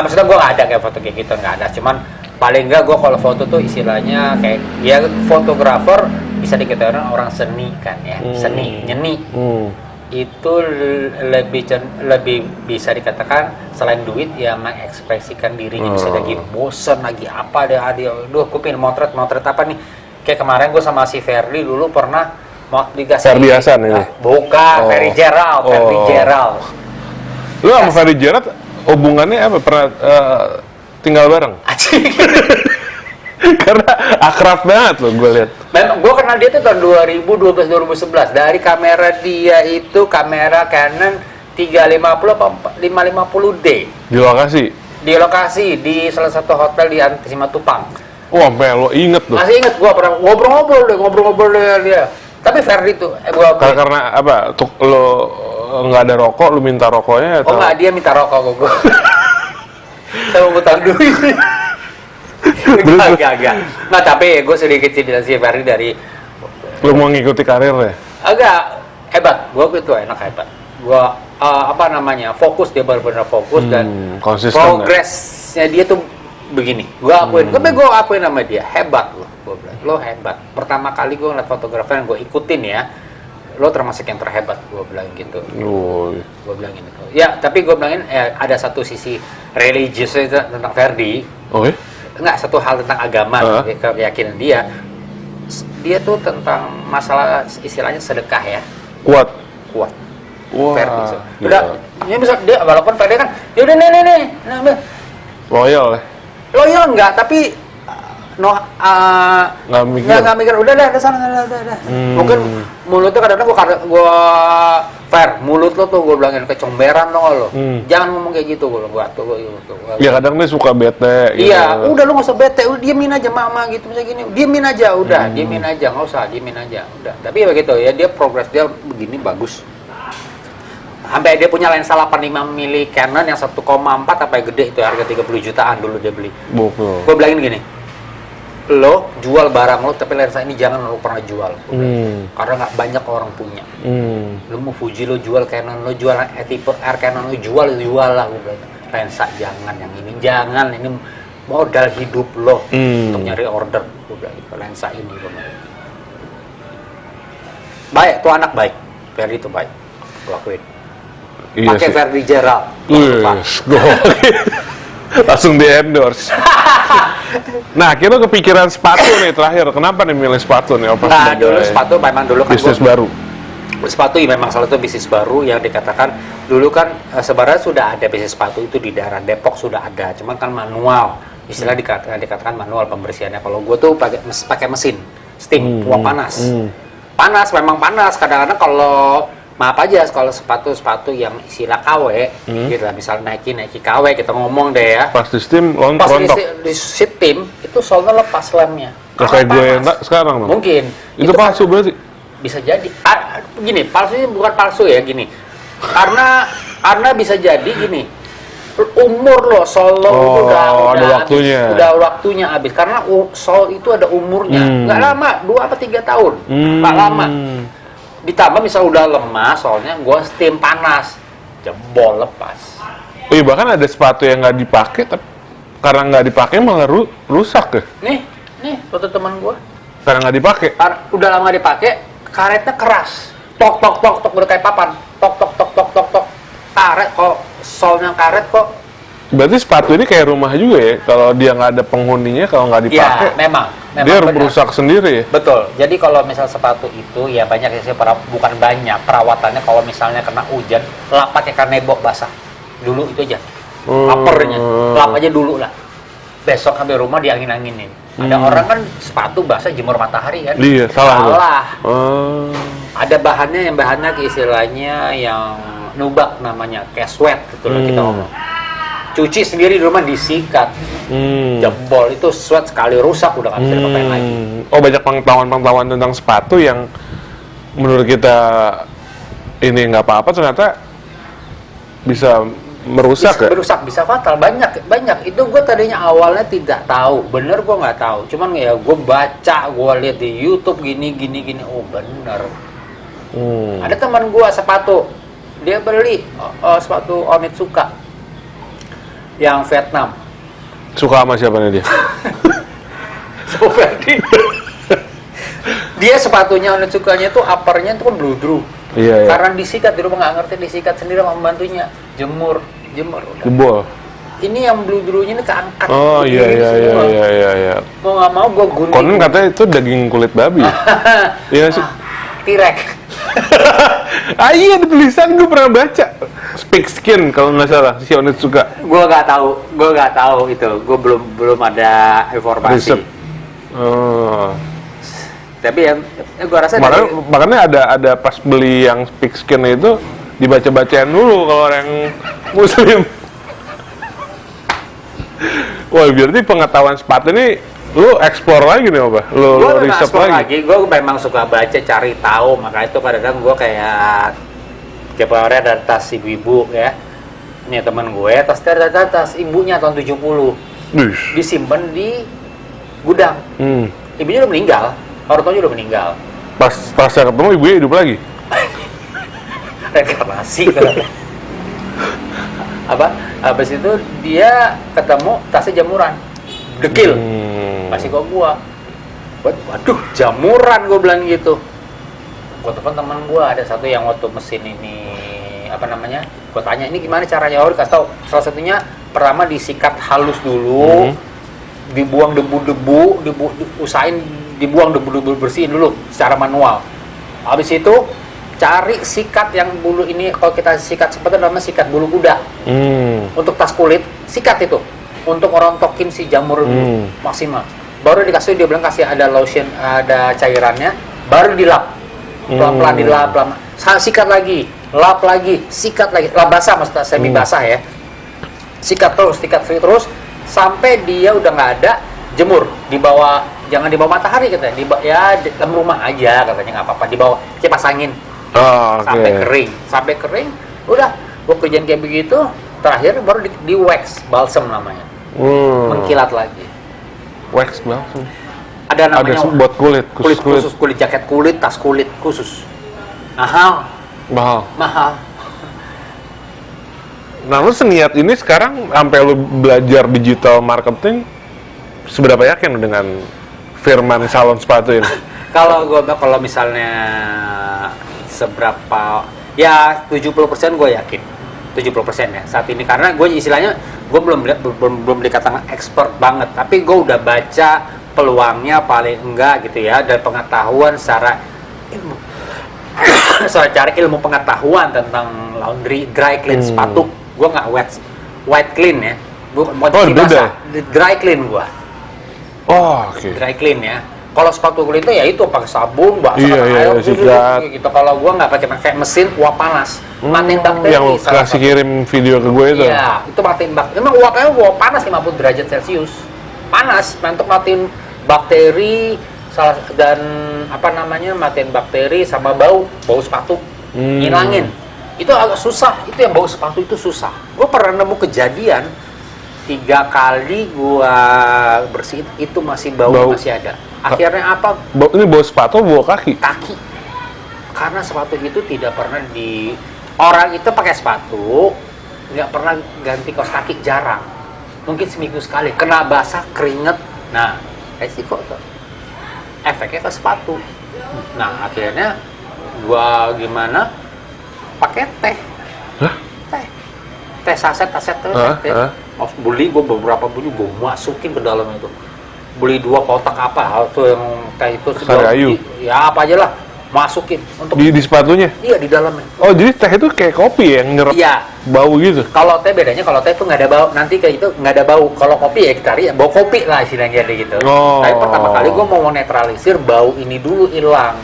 Maksudnya gue nggak ada kayak foto kayak gitu, nggak ada. Cuman paling nggak gue kalau foto tuh istilahnya kayak ya fotografer bisa dikatakan orang seni kan ya, nyeni. Itu lebih bisa dikatakan selain duit ya mengekspresikan dirinya. Bisa lagi bosen lagi apa gue pengen motret apa nih, kayak kemarin gue sama si Ferdi dulu pernah mau dikasih Ferdi Hasan ini? Bukan, Ferdi Gerald. Lu sama Ferdi Gerald hubungannya apa? Pernah tinggal bareng? Karena akrab banget loh gue lihat. Memang gue kenal dia tuh tahun 2012-2011. Dari kamera dia itu kamera Canon 350 apa 550D. Di lokasi? Di salah satu hotel di Simatupang. Wah, lo inget tuh. Masih inget gue pernah ngobrol-ngobrol dengan dia. Tapi Ferdi tuh, karena apa? Tuh lo nggak ada rokok, lu minta rokoknya atau? Oh nggak, dia minta rokok ke gue. Saya mau ngutang duit. Agak. Nah tapi gue sedikit cerita si Ferdi dari. Lu mau ngikuti karirnya? Agak hebat, gue itu enak hebat. Gue fokus, dia benar-benar fokus dan konsisten. Progresnya dia tuh begini. Gue akuin sama dia, hebat loh. Gue bilang. lo hebat. Pertama kali gue ngeliat fotografer yang gue ikutin ya, lo termasuk yang terhebat, gue bilang gitu. Gue bilang gitu. Ya, tapi gue bilangin ada satu sisi religiusnya tentang Ferdi. Enggak, satu hal tentang agama, keyakinan dia. Dia tuh tentang masalah istilahnya sedekah ya. Kuat. Ferdi. Udah, ini bisa dia walaupun Ferdi kan, yaudah nih. Loyal enggak, tapi nggak mikir udah sana. Mungkin mulutnya kadang-kadang gua fair, mulut lo tuh gua bilangin kecomberan lo. Jangan ngomong kayak gitu gua tuh. Ya kadang dia suka bete. Iya, udah lo nggak usah bete, udah diemin aja mama gitu misalnya gini, diemin aja nggak usah diemin aja udah. Tapi ya begitu ya, dia progres dia begini bagus. Sampai dia punya lensa 85 mili Canon yang 1,4 apa yang gede itu harga 30 jutaan dulu dia beli. Gue bilangin gini, lo jual barang lo tapi lensa ini jangan lo pernah jual. Karena nggak banyak orang punya. Lo mau Fuji lo jual, Canon lo jual, tipe R Canon lo jual lah. Lensa jangan, yang ini jangan, ini modal hidup lo untuk nyari order. Gue bilang gitu, lensa ini lo baik, tuh anak baik, Ferdi itu baik, gue akuin. Pakai Ferdi Gerald. Langsung di endorse. Nah, kita kepikiran sepatu nih terakhir. Kenapa nih milih sepatu nih? Dulu sepatu memang dulu kan bisnis baru. Sepatu ya memang salah satu bisnis baru yang dikatakan dulu kan sebenarnya sudah ada bisnis sepatu itu di daerah Depok sudah ada, cuman kan manual. Istilah dikatakan manual pembersihannya. Kalau gue tuh pakai mesin steam, uap panas. Memang panas. Kadang-kadang kalau maaf aja kalau sepatu yang istilah KW gitu lah, misal Nike KW kita ngomong deh ya. Pas di steam rontok. Di steam itu soalnya lepas lemnya. Kayak gue sekarang dong. Mungkin. Itu palsu berarti. Bisa jadi. Gini, palsunya bukan palsu ya gini. Karena bisa jadi gini. Umur lo sol lo udah waktunya. Udah waktunya habis karena sol itu ada umurnya. Nggak lama, 2 atau 3 tahun. Nggak lama. Ditambah misal udah lemah, soalnya gue steam panas, jebol lepas. Iya, bahkan ada sepatu yang nggak dipakai, tapi karena nggak dipakai malah rusak ya. Nih foto teman gue. Karena nggak dipakai. Udah lama dipakai, karetnya keras. Tok udah kayak papan. Tok. Karet kok, solnya karet kok. Berarti sepatu ini kayak rumah juga ya, kalau dia nggak ada penghuninya, kalau nggak dipakai. Ya, memang dia merusak sendiri ya. Betul. Jadi kalau misal sepatu itu ya banyak sih bukan banyak perawatannya. Kalau misalnya kena hujan, lap pakai kanebo basah. Dulu itu aja. Lapernya, lap aja dulu lah. Besok sampai rumah diangin-anginin. Ada orang kan sepatu basah jemur matahari kan? Iya, salah. Ada bahannya istilahnya yang nubak namanya, kayak sweat gitu loh kita ngomong. Cuci sendiri di rumah disikat, jebol itu sweat sekali rusak udah nggak bisa dipakai lagi. Oh, banyak pengetahuan tentang sepatu yang menurut kita ini nggak apa-apa ternyata bisa merusak bisa fatal, banyak itu gue tadinya awalnya tidak tahu, bener gue nggak tahu, cuman ya gue baca, gue lihat di YouTube gini, oh bener. Ada teman gue sepatu, dia beli sepatu Onitsuka yang Vietnam. Suka sama siapa nih dia? So Ferdi. Dia sepatunya Onitsukanya tuh uppernya tuh kan bludru. Iya. Karena disikat di rumah nggak ngerti, disikat sendiri sama pembantunya. Jemur udah. Jebol. Ini yang bludrunya ini keangkat. Oh iya. Mau nggak mau gue gunting. Konon katanya itu daging kulit babi. Iya sih. Tirek. Iya, ada tulisan gue pernah baca. Speak skin kalau nggak salah si Onitsuka. Gue nggak tahu itu. Gue belum ada informasi. Tapi yang gue rasa makanya ada pas beli yang speak skin itu dibaca-bacain dulu kalau orang muslim. Wah, berarti pengetahuan sepatu ini lu explore lagi nih apa? Lu riset lagi? Gue memang suka baca, cari tahu, makanya itu kadang-kadang gue kayak tiap hari ada tas ibu-ibu ya. Ini teman gue, tas ibunya tahun 70. Disimpan di gudang. Ibunya udah meninggal, orang tuanya udah meninggal. Pas saya ketemu ibunya hidup lagi. Reinkarnasi katanya. Habis itu dia ketemu tasnya jamuran. Dekil. Masih kok gua. Waduh, jamuran gue bilang gitu. Gue telepon teman gue, ada satu yang waktu mesin ini apa namanya, gue tanya ini gimana caranya, oh dikasih tau, salah satunya pertama disikat halus dulu, dibuang debu-debu, usahain dibuang debu-debu, bersihin dulu secara manual. Habis itu cari sikat yang bulu ini, kalau kita sikat seperti namanya sikat bulu kuda. Untuk tas kulit, sikat itu untuk ngerontokin si jamur maksimal. Baru dikasih, dia bilang kasih ada lotion, ada cairannya, baru dilap. Pelan-pelan dilap, pelan. Sikat lagi, lap lagi, sikat lagi. Lap basah maksudnya, semi basah ya. Sikat terus sampai dia udah nggak ada, jemur di bawah, jangan di bawah matahari katanya, ya di dalam rumah aja katanya, nggak apa-apa, di bawah kipas angin. Sampai kering, udah gua kerjaan kayak begitu. Terakhir baru di wax balsam namanya, mengkilat lagi. Wax balsam. Ada namanya buat kulit, khusus kulit, jaket kulit, tas kulit khusus. Mahal. Nah, lu seniat ini sekarang sampai lu belajar digital marketing, seberapa yakin lu dengan Firman salon sepatu ini? Kalau misalnya seberapa, ya 70% gue yakin. 70% ya saat ini, karena gue istilahnya gue belum dikatakan expert banget, tapi gue udah baca peluangnya paling enggak gitu ya, dan pengetahuan secara ilmu pengetahuan tentang laundry, dry clean sepatu. Gue nggak white clean ya, beda. Dry clean gue. Dry clean ya. Kalau sepatu kulit itu ya itu pakai sabun, air gitu. Kalau gua nggak pakai mesin uap panas, matiin bakteri. Yang kasih kirim video ke gue itu. Iya, itu matiin bakteri. Memang uap panas 50 derajat Celcius. Panas, untuk matiin bakteri dan matiin bakteri sama bau sepatu. Ngilangin. Itu agak susah. Itu yang bau sepatu itu susah. Gua pernah nemu kejadian 3 kali gua bersihin itu masih bau masih ada. Akhirnya apa? Ini bau sepatu, bau kaki? Kaki. Karena sepatu itu tidak pernah orang itu pakai sepatu nggak pernah ganti kaos kaki, jarang. Mungkin seminggu sekali. Kena basah, keringet. Nah, resiko tuh. Efeknya ke sepatu. Nah, akhirnya gua gimana? Pakai teh. Teh saset terus. Beli gue beberapa beli, gue masukin ke dalam itu. Beli 2 kotak apa, itu yang teh itu kayu. Ya apa aja lah, masukin untuk di sepatunya. Iya, di dalamnya. Oh, jadi teh itu kayak kopi ya, yang nyerap bau gitu. Kalau teh bedanya, kalau teh itu nggak ada bau, nanti kayak itu nggak ada bau. Kalau kopi ya kita ya bau kopi lah istilahnya gitu. Tapi pertama kali gue mau netralisir bau ini dulu hilang.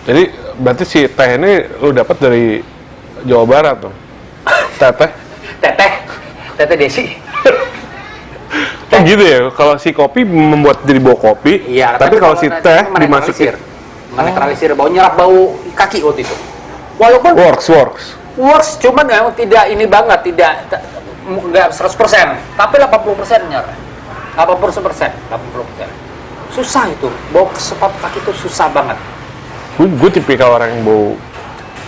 Jadi berarti si teh ini lu dapat dari Jawa Barat tuh? Teteh Desi. Oh gitu ya, kalau si kopi membuat jadi bau kopi, iya, tapi kalau si teh dimasukin menetralisir bau, nyerap bau kaki waktu itu. Walaupun works, cuman memang tidak ini banget, nggak 100%, tapi 80% nyerap. 80%. Susah itu, bau sepatu kaki itu susah banget. Gue tipikal orang yang bau.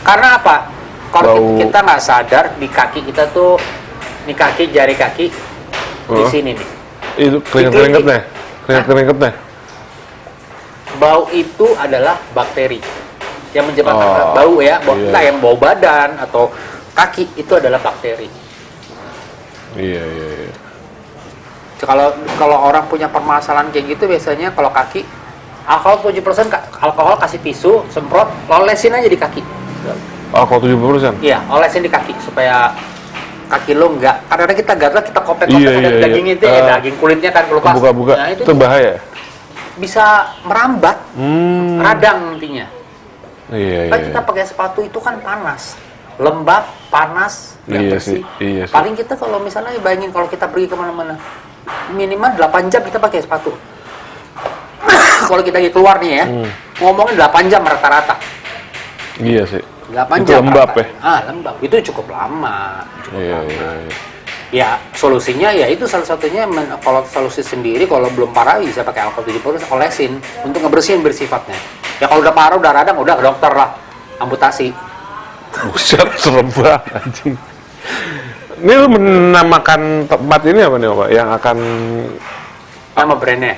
Karena apa? Kalau kita nggak sadar di kaki kita tuh, di kaki, jari kaki di sini nih. Itu keringet-keringetnya. Bau itu adalah bakteri yang menyebabkan bau ya, entah yang bau badan atau kaki, itu adalah bakteri. Iya. Kalau orang punya permasalahan kayak gitu, biasanya kalau kaki, alkohol 7%, alkohol kasih tisu, semprot, olesin aja di kaki. Alkohol 70%? Iya, olesin di kaki supaya kaki lo nggak, karena kita gatal, kita kopek-kopek daging itu daging kulitnya kan kelupas. Buka-buka, nah, itu bahaya? Bisa merambat, radang nantinya. Iya. Kita pakai sepatu itu kan panas, lembab, panas, nggak bersih. Iya sih. Paling kita kalau misalnya bayangin kalau kita pergi kemana-mana, minimal 8 jam kita pakai sepatu. Kalau kita lagi keluar nih ya, ngomongin 8 jam rata-rata. Iya sih. 8 itu jam lembab rata. ya? Lembab. Itu cukup lama. Iya. Ya, solusinya ya itu salah satunya, kalau solusi sendiri, kalau belum parah bisa pakai alkohol 70%, olesin untuk ngebersihin bersifatnya. Ya kalau udah parah, udah radang, udah ke dokter lah, amputasi. Buset, serem banget anjing. Ini lu menamakan tempat ini apa nih, Pak? Yang akan nama brandnya?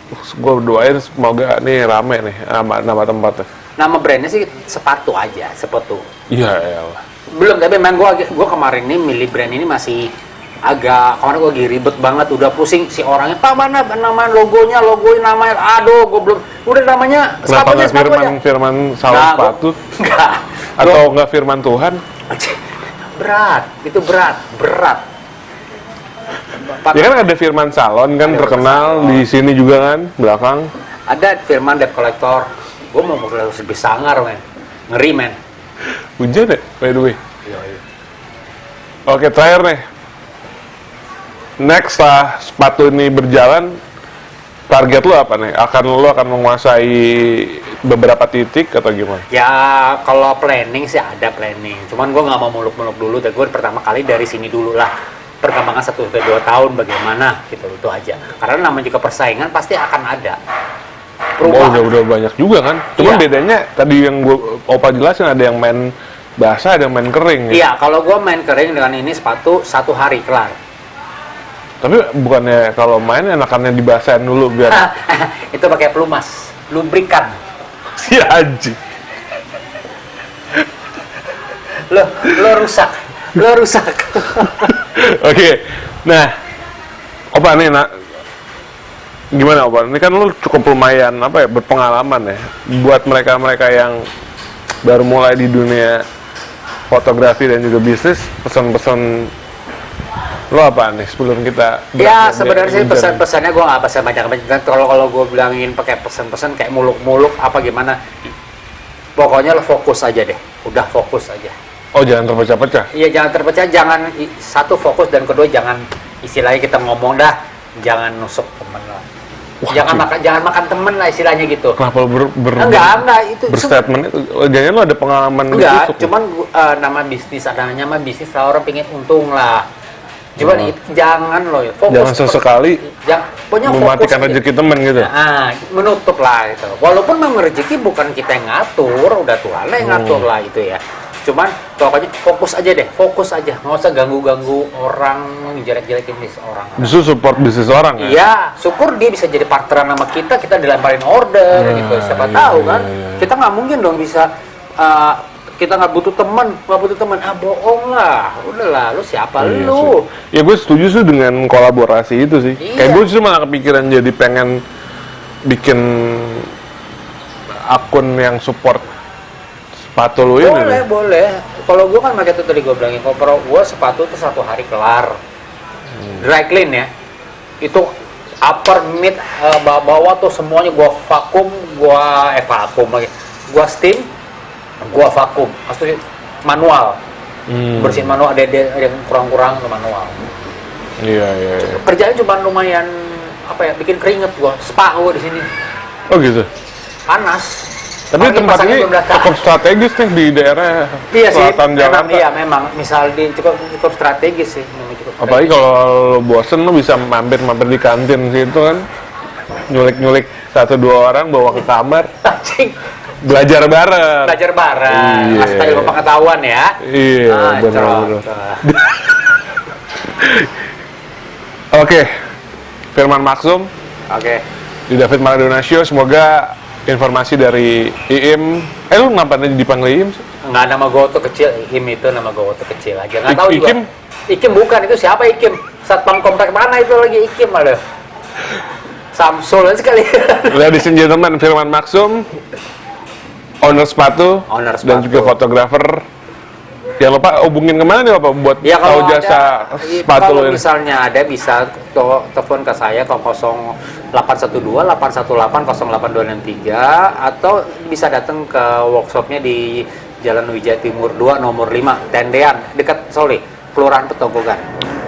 gue doain semoga nih rame nih nama tempatnya. Nama brandnya sih sepatu aja, sepatu. Iya, iyalah. Belum, tapi memang gua kemarin ini milih brand ini masih agak, kemarin gua lagi ribet banget, udah pusing si orangnya, Pak mana nama logonya, namanya, aduh gua belum, udah namanya Kenapa sepatunya nggak Firman Salah Sepatu? Enggak. Atau nggak Firman Tuhan? Berat, itu berat. Ya kan ada Firman Salon kan, Ada terkenal Firman di sini juga kan, belakang. Ada Firman Debt Collector. Gue mau lebih sangar, men. Ngeri, men. Hujan ya, by the way. Iya. Oke, terakhir nih. Next lah sepatu ini berjalan, target lo apa nih? Lo akan menguasai beberapa titik atau gimana? Ya, kalau planning sih ada planning. Cuman gue nggak mau muluk-muluk dulu. Dan gue pertama kali dari sini dulu lah. Perkembangan 1-2 tahun bagaimana gitu, itu aja. Karena namanya juga persaingan pasti akan ada. Udah banyak juga kan. Cuman Iya. bedanya tadi yang Opa jelasin, ada yang main basah, ada yang main kering. Iya, kalau gue main kering dengan ini sepatu 1 hari kelar. Tapi bukannya kalau main enakannya dibasahin dulu biar Itu pakai pelumas, lubrikan. si anjing. Lo rusak. Oke. Nah, Opa nih gimana Opa? Ini kan lu cukup lumayan berpengalaman ya buat mereka-mereka yang baru mulai di dunia fotografi dan juga bisnis. Pesan-pesan lo apa nih sebelum kita Ya sebenarnya sih pesan-pesannya gue nggak pesan banyak-banyak. Kalau gue bilangin pakai pesan-pesan kayak muluk-muluk apa gimana, pokoknya lo fokus aja deh. Udah fokus aja. Oh, jangan terpecah-pecah. Iya, jangan terpecah, satu fokus, dan kedua jangan istilahnya kita ngomong jangan nusuk temen lah. Wah, Jangan makan temen lah istilahnya gitu. Kenapa Enggak itu berstatement itu? Jangan lo ada pengalaman enggak, ditusuk, cuman nama bisnis adanya mah bisnis lah, orang pengen untung lah. Cuman jangan lo ya, fokus. Jangan sesekali pokoknya mematikan fokus rezeki temen gitu. Menutup lah itu. Walaupun memang rezeki bukan kita yang ngatur, udah Tuhan lah yang ngatur lah itu ya. Cuman pokoknya fokus aja deh, nggak usah ganggu orang, jelek-jelekin bisnis orang. Justru support bisnis orang ya? Iya, syukur dia bisa jadi partneran sama kita dilemparin order gitu, siapa tahu kan. Kita nggak mungkin dong bisa, kita nggak butuh teman, bohong lah, udahlah, lu siapa lu? Ya gue setuju sih dengan kolaborasi itu sih. Iya. Kayak gue justru malah kepikiran jadi pengen bikin akun yang support sepatu lu ini. Boleh. Kalau gue kan pakai itu tadi gue bilangin, kalau gue sepatu tuh 1 hari kelar. Dry clean ya. Itu upper, mid, bawah tuh semuanya gue vakum lagi. Gue steam, gue vakum. Maksudnya manual. Bersihin manual, ada yang kurang-kurang manual. Iya. Kerjaan cuma lumayan bikin keringet gue, spa gue di sini. Oh gitu. Panas. Tapi tempat ini cukup strategis nih di daerah selatan Jakarta. Iya memang, misal di cukup strategis sih. Apalagi kalau lo bosen lo bisa mampir di kantin situ kan, nyulik 1-2 orang bawa ke kamar, belajar bareng. Iya. Asal ilmu pengetahuan ya. Iya, benar. Oke, Firman Maksum. Oke. Di David Maradona Show, semoga informasi dari Iim. Lu kenapa dipanggil Iim? Nggak, nama gue tuh kecil. Iim itu nama gue tuh kecil aja. Nggak tahu juga. Ikim? Ikim bukan, itu siapa Ikim? Satpam komplek mana itu lagi Ikim ada? Samsul aja sekali. Ladies and gentlemen, Firman Maksum, owner sepatu, dan juga fotografer. Jangan lupa hubungin kemana nih Bapak buat Ya, tahu jasa sepatu kalau ini. misalnya ada bisa telepon ke saya ke 0812 818 08263 atau bisa datang ke workshopnya di Jalan Wijaya Timur 2 nomor 5 Tendean dekat Soli, Kelurahan Petogogan.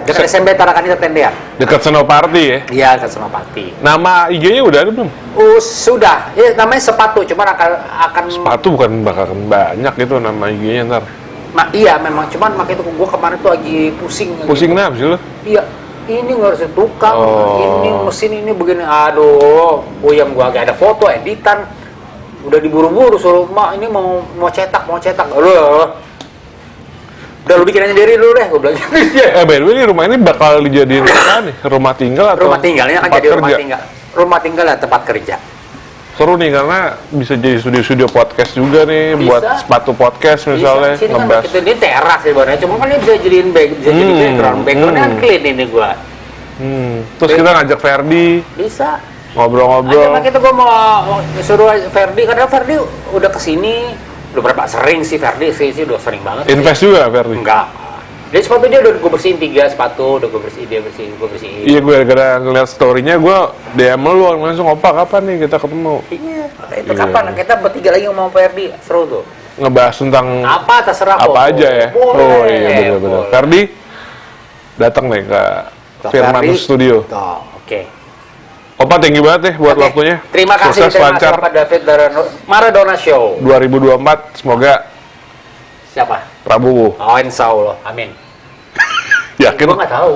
Dekat SMP Tarakanita Tendean. Dekat Senopati ya? Iya, dekat Senopati. Nama IG-nya udah ada belum? Sudah. Ya, namanya sepatu, cuman akan Sepatu bukan bakalan banyak itu nama IG-nya ntar. Iya memang, cuman makanya itu gue kemarin tuh lagi pusing. Pusing kenapa sih lo? Iya, ini ngurusin tukang, Oh. ini mesin ini begini, aduh, puyeng gua agak ada foto, editan, udah diburu-buru suruh mak ini mau cetak, udah lu bikin aja diri dulu deh, gue bilang. By the way, rumah ini bakal dijadiin apa nih? Rumah tinggal atau Rumah tinggalnya kan tempat jadi rumah kerja? tinggal. rumah tinggal dan tempat kerja. Seru nih karena bisa jadi studio-studio podcast juga nih, Bisa. buat sepatu podcast misalnya, Sini kan ngebahas. kita ini teras sebenarnya, cuma kan ini bisa jadiin bisa jadi backgroundnya kan clean ini gua. Terus kita ngajak Ferdi Bisa. ngobrol-ngobrol. Makanya gua mau suruh Ferdi karena Ferdi udah kesini, udah berapa sering sih Ferdi sih udah sering banget. Invest juga Ferdi? Enggak. Dia sepatu dia udah gue bersihin 3 sepatu, udah gue bersihin, dia bersihin, gue bersihin. Iya, gue gara-gara ngeliat story-nya, gue DM lu langsung, opa kapan nih kita ketemu? Iya, itu kapan? Kita bertiga lagi ngomong Ferdi, seru tuh. Ngebahas tentang Apa terserah kok. apa aja ya? Boleh, Oh iya benar-benar. boleh. Ferdi datang nih ke Firman Ferdi. Studio. Tuh, oke. Opa thank you banget deh buat Oke, waktunya. Terima kasih, Sukses lancar Pak David Maradona Show. 2024 semoga Siapa? Prabowo. Oh, insya Allah. Amin. Yakin? Gue nggak tahu.